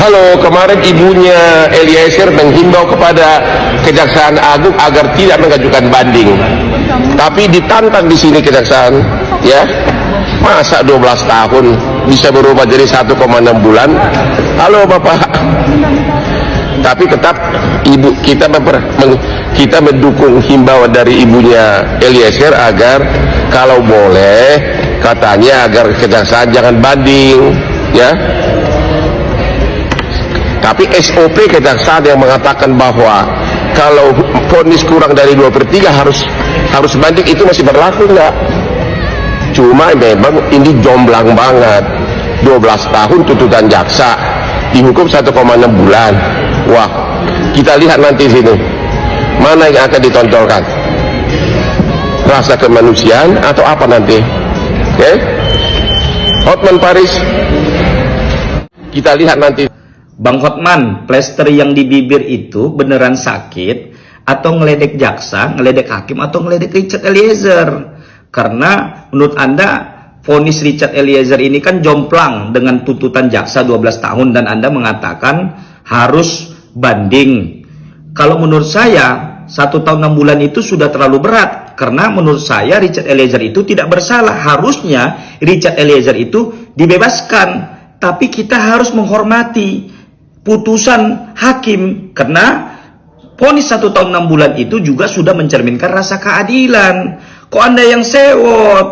Halo, kemarin ibunya Eliezer menghimbau kepada Kejaksaan Agung agar tidak mengajukan banding. Tapi ditantang di sini Kejaksaan, ya. Masa 12 tahun bisa berubah jadi 1,6 bulan? Halo Bapak. Tapi tetap ibu kita mendukung himbauan dari ibunya Eliezer agar kalau boleh katanya agar Kejaksaan jangan banding, ya. Tapi SOP Kejaksaan yang mengatakan bahwa kalau vonis kurang dari 2/3 harus banding itu masih berlaku enggak? Cuma memang ini jomblang banget. 12 tahun tuntutan jaksa, dihukum 1,6 bulan. Wah, kita lihat nanti sini mana yang akan ditonjolkan, rasa kemanusiaan atau apa nanti. Oke, Hotman Paris, kita lihat nanti. Bang Hotman, plester yang di bibir itu beneran sakit atau ngeledek jaksa, ngeledek hakim, atau ngeledek Richard Eliezer? Karena menurut Anda vonis Richard Eliezer ini kan jomplang dengan tuntutan jaksa 12 tahun dan Anda mengatakan harus banding. Kalau menurut saya 1 tahun 6 bulan itu sudah terlalu berat, karena menurut saya Richard Eliezer itu tidak bersalah. Harusnya Richard Eliezer itu dibebaskan, tapi kita harus menghormati putusan hakim, karena vonis 1 tahun 6 bulan itu juga sudah mencerminkan rasa keadilan. Kok Anda yang sewot?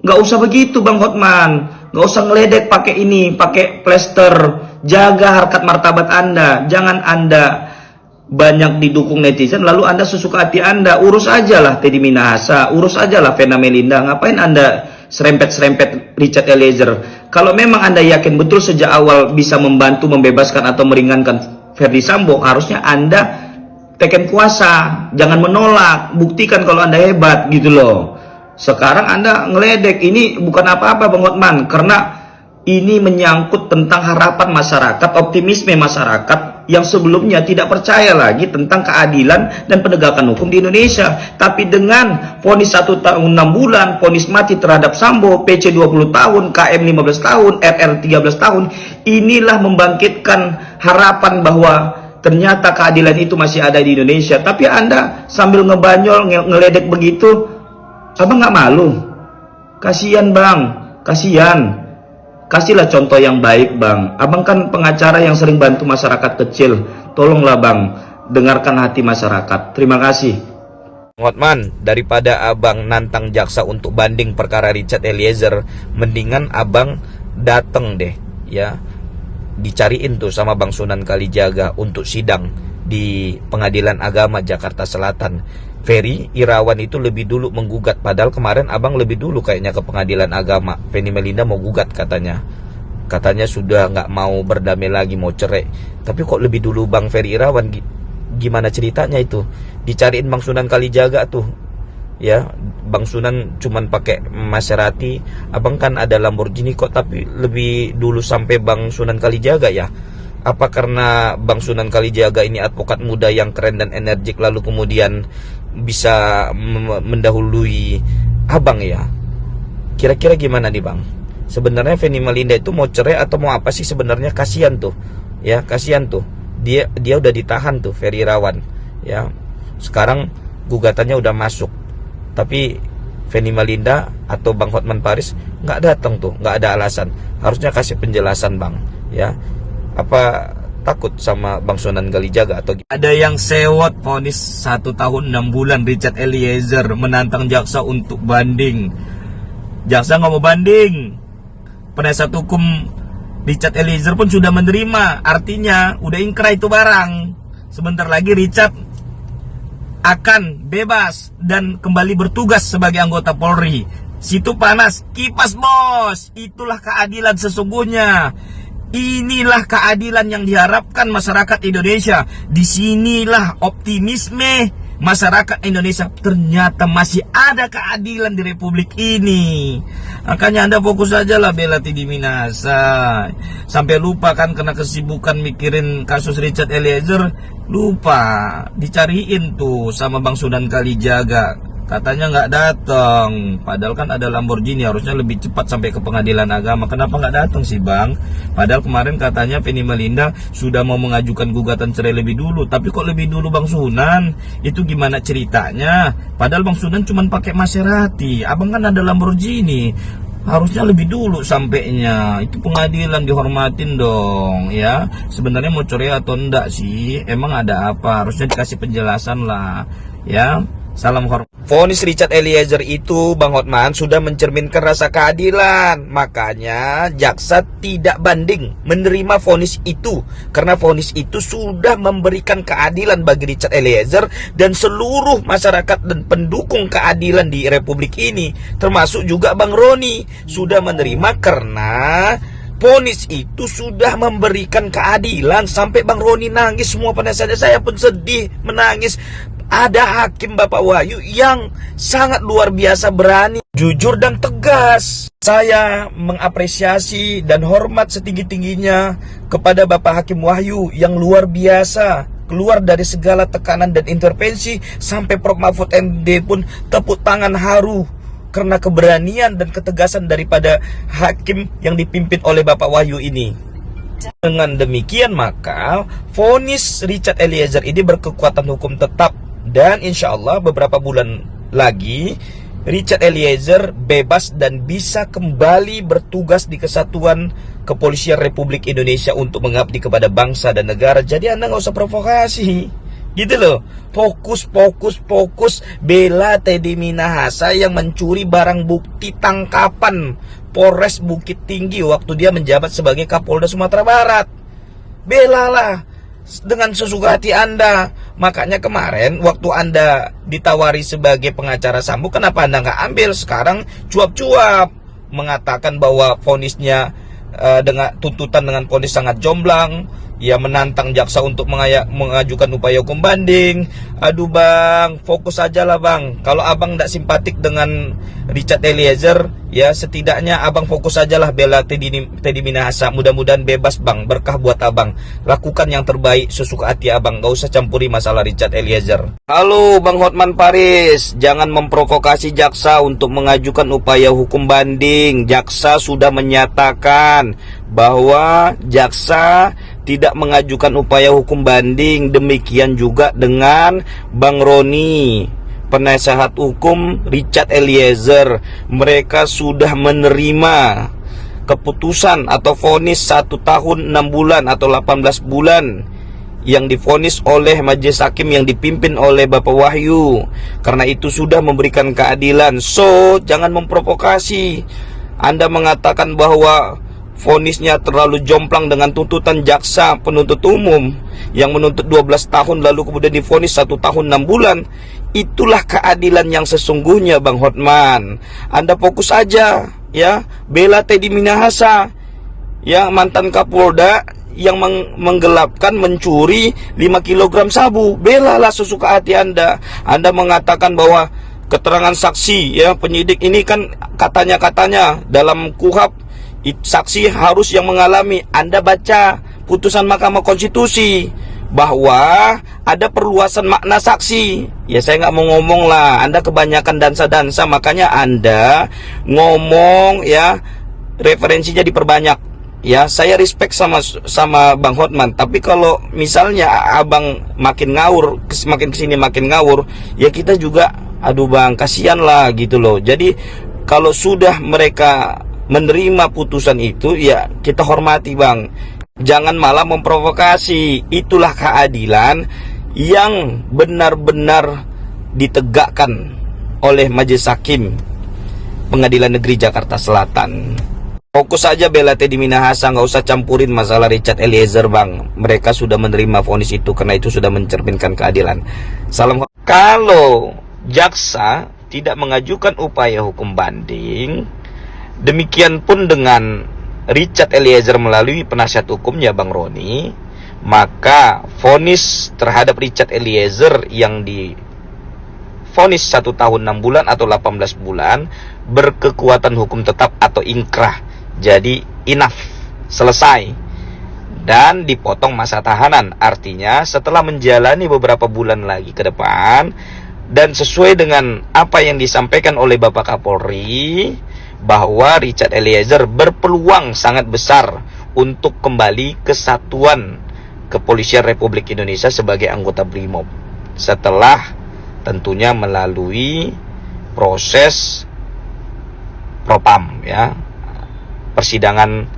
Nggak usah begitu Bang Hotman, nggak usah ngeledek pakai ini, pakai plester. Jaga harkat martabat Anda, jangan Anda banyak didukung netizen lalu Anda sesuka hati Anda. Urus aja lah Teddy Minahasa, urus aja lah Vena Melinda. Ngapain Anda serempet-serempet Richard Eliezer? Kalau memang Anda yakin betul sejak awal bisa membantu membebaskan atau meringankan Verdi Sambo, harusnya Anda teken kuasa, jangan menolak, buktikan kalau Anda hebat gitu loh. Sekarang Anda ngeledek, ini bukan apa-apa Bang Hotman, karena ini menyangkut tentang harapan masyarakat, optimisme masyarakat yang sebelumnya tidak percaya lagi tentang keadilan dan penegakan hukum di Indonesia. Tapi dengan vonis 1 tahun 6 bulan, vonis mati terhadap Sambo, PC 20 tahun, KM 15 tahun, RR 13 tahun, inilah membangkitkan harapan bahwa ternyata keadilan itu masih ada di Indonesia. Tapi Anda sambil ngebanyol, ngeledek begitu, Abang nggak malu? Kasihan Bang, kasihan. Kasihlah contoh yang baik Bang. Abang kan pengacara yang sering bantu masyarakat kecil. Tolonglah Bang, dengarkan hati masyarakat. Terima kasih. Hotman, daripada Abang nantang jaksa untuk banding perkara Richard Eliezer, mendingan Abang dateng deh, ya. Dicariin tuh sama Bang Sunan Kalijaga untuk sidang di Pengadilan Agama Jakarta Selatan. Ferry Irawan itu lebih dulu menggugat, padahal kemarin Abang lebih dulu kayaknya ke Pengadilan Agama. Veni Melinda mau gugat katanya sudah nggak mau berdamai lagi, mau cerai. Tapi kok lebih dulu Bang Ferry Irawan? Gimana ceritanya itu? Dicariin Bang Sunan Kalijaga tuh, ya. Bang Sunan cuman pakai Maserati, Abang kan ada Lamborghini kok, tapi lebih dulu sampai Bang Sunan Kalijaga ya. Apa karena Bang Sunan Kalijaga ini advokat muda yang keren dan energik, lalu kemudian bisa mendahului Abang ya? Kira-kira gimana nih Bang? Sebenarnya Veni Melinda itu mau cerai atau mau apa sih sebenarnya? Kasihan tuh, ya, kasihan tuh. Dia udah ditahan tuh Ferry Irawan, ya. Sekarang gugatannya udah masuk, tapi Veni Melinda atau Bang Hotman Paris nggak datang tuh, nggak ada alasan. Harusnya kasih penjelasan Bang, ya. Apa takut sama Bang Sunan Kalijaga atau Ada yang sewot vonis 1 tahun 6 bulan Richard Eliezer, menantang jaksa untuk banding. Jaksa nggak mau banding. Penasihat hukum Richard Eliezer pun sudah menerima, artinya udah ingkrah itu barang. Sebentar lagi Richard akan bebas dan kembali bertugas sebagai anggota Polri. Situ panas, kipas bos. Itulah keadilan sesungguhnya. Inilah keadilan yang diharapkan masyarakat Indonesia. Disinilah optimisme masyarakat Indonesia. Ternyata masih ada keadilan di Republik ini. Makanya Anda fokus aja lah bela Teddy Minahasa. Sampai lupa kan karena kesibukan mikirin kasus Richard Eliezer. Lupa dicariin tuh sama Bang Sunan Kalijaga. katanya nggak datang. Padahal kan ada Lamborghini, harusnya lebih cepat sampai ke pengadilan agama. Kenapa nggak datang sih bang? Padahal kemarin katanya Feni Melinda sudah mau mengajukan gugatan cerai lebih dulu. Tapi kok lebih dulu Bang Sunan? Itu gimana ceritanya? Padahal Bang Sunan cuma pakai Maserati, abang kan ada Lamborghini. Harusnya lebih dulu sampainya. Itu pengadilan, dihormatin dong ya. Sebenarnya mau cerai atau enggak sih? Emang ada apa? Harusnya dikasih penjelasan lah ya. Salam hormat. Vonis Richard Eliezer itu Bang Hotman sudah mencerminkan rasa keadilan. Makanya jaksa tidak banding menerima vonis itu, karena vonis itu sudah memberikan keadilan bagi Richard Eliezer dan seluruh masyarakat dan pendukung keadilan di Republik ini, termasuk juga Bang Roni sudah menerima karena vonis itu sudah memberikan keadilan. Sampai Bang Roni nangis semua pada saya pun sedih menangis. Ada hakim Bapak Wahyu yang sangat luar biasa berani, jujur dan tegas. Saya mengapresiasi dan hormat setinggi-tingginya kepada Bapak Hakim Wahyu yang luar biasa, keluar dari segala tekanan dan intervensi. Sampai Prof Mahfud MD pun tepuk tangan haru karena keberanian dan ketegasan daripada hakim yang dipimpin oleh Bapak Wahyu ini. Dengan demikian maka vonis Richard Eliezer ini berkekuatan hukum tetap. Dan insya Allah beberapa bulan lagi Richard Eliezer bebas dan bisa kembali bertugas di Kesatuan Kepolisian Republik Indonesia untuk mengabdi kepada bangsa dan negara. Jadi Anda nggak usah provokasi, gitu loh. Fokus bela Teddy Minahasa yang mencuri barang bukti tangkapan Polres Bukit Tinggi waktu dia menjabat sebagai Kapolda Sumatera Barat. Belalah dengan sesuka hati Anda. Makanya kemarin waktu Anda ditawari sebagai pengacara Sambo, kenapa Anda nggak ambil? Sekarang cuap-cuap mengatakan bahwa vonisnya dengan tuntutan dengan vonis sangat jomblang, ya menantang jaksa untuk mengajukan upaya hukum banding. Aduh bang, fokus aja lah bang. Kalau abang tidak simpatik dengan Richard Eliezer, ya setidaknya abang fokus aja lah bela Teddy Minahasa. Mudah-mudahan bebas bang, berkah buat abang. Lakukan yang terbaik sesuka hati abang, gak usah campuri masalah Richard Eliezer. Halo Bang Hotman Paris, jangan memprovokasi jaksa untuk mengajukan upaya hukum banding. Jaksa sudah menyatakan bahwa jaksa tidak mengajukan upaya hukum banding. Demikian juga dengan Bang Roni, penasehat hukum Richard Eliezer. Mereka sudah menerima keputusan atau vonis 1 tahun 6 bulan atau 18 bulan yang divonis oleh majelis hakim yang dipimpin oleh Bapak Wahyu. Karena itu sudah memberikan keadilan. So, jangan memprovokasi. Anda mengatakan bahwa vonisnya terlalu jomplang dengan tuntutan jaksa penuntut umum yang menuntut 12 tahun lalu kemudian divonis 1 tahun 6 bulan. Itulah keadilan yang sesungguhnya Bang Hotman. Anda fokus aja ya, bela Teddy Minahasa, ya mantan Kapolda yang menggelapkan, mencuri 5 kg sabu. Belalah sesuka hati Anda. Anda mengatakan bahwa keterangan saksi, ya penyidik ini kan katanya dalam KUHP saksi harus yang mengalami. Anda baca putusan Mahkamah Konstitusi bahwa ada perluasan makna saksi. Ya saya nggak mau ngomong lah, Anda kebanyakan dansa-dansa, makanya Anda ngomong ya referensinya diperbanyak. Ya saya respect sama Bang Hotman, tapi kalau misalnya abang makin ngawur, makin kesini makin ngawur, ya kita juga aduh bang, kasihan lah gitu loh. Jadi kalau sudah mereka menerima putusan itu, ya kita hormati bang. Jangan malah memprovokasi. Itulah keadilan yang benar-benar ditegakkan oleh Majelis Hakim Pengadilan Negeri Jakarta Selatan. Fokus saja bela Teddy Minahasa, nggak usah campurin masalah Richard Eliezer bang. Mereka sudah menerima vonis itu karena itu sudah mencerminkan keadilan. Salam. Kalau jaksa tidak mengajukan upaya hukum banding, demikian pun dengan Richard Eliezer melalui penasihat hukumnya Bang Roni, maka vonis terhadap Richard Eliezer yang divonis 1 tahun 6 bulan atau 18 bulan berkekuatan hukum tetap atau inkrah. Jadi enough, selesai, dan dipotong masa tahanan. Artinya setelah menjalani beberapa bulan lagi ke depan, Dan sesuai dengan apa yang disampaikan oleh Bapak Kapolri, bahwa Richard Eliezer berpeluang sangat besar untuk kembali ke Satuan Kepolisian Republik Indonesia sebagai anggota BRIMOB setelah tentunya melalui proses propam, ya, persidangan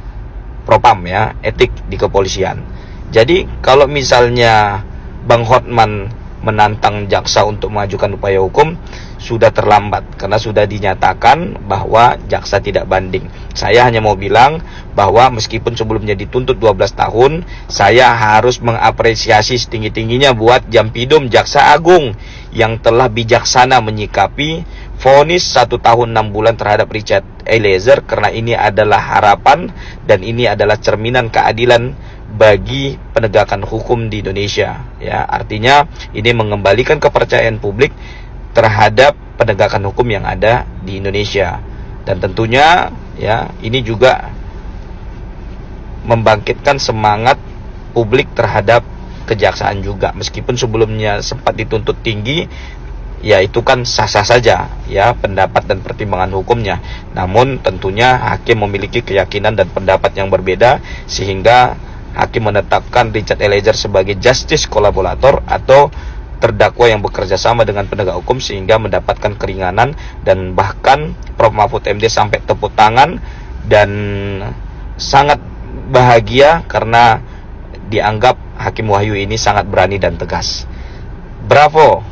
propam, ya, etik di kepolisian. Jadi kalau misalnya Bang Hotman menantang jaksa untuk mengajukan upaya hukum, sudah terlambat karena sudah dinyatakan bahwa jaksa tidak banding. Saya hanya mau bilang bahwa meskipun sebelumnya dituntut 12 tahun, saya harus mengapresiasi setinggi-tingginya buat Jampidum Jaksa Agung yang telah bijaksana menyikapi vonis 1 tahun 6 bulan terhadap Richard Eliezer, karena ini adalah harapan dan ini adalah cerminan keadilan bagi penegakan hukum di Indonesia, ya. Artinya ini mengembalikan kepercayaan publik terhadap penegakan hukum yang ada di Indonesia, dan tentunya, ya, ini juga membangkitkan semangat publik terhadap kejaksaan juga. Meskipun sebelumnya sempat dituntut tinggi, ya itu kan sah-sah saja, ya, pendapat dan pertimbangan hukumnya. Namun tentunya hakim memiliki keyakinan dan pendapat yang berbeda, sehingga hakim menetapkan Richard Eliezer sebagai justice kolaborator atau terdakwa yang bekerja sama dengan penegak hukum, sehingga mendapatkan keringanan, dan bahkan Prof Mahfud MD sampai tepuk tangan dan sangat bahagia karena dianggap Hakim Wahyu ini sangat berani dan tegas. Bravo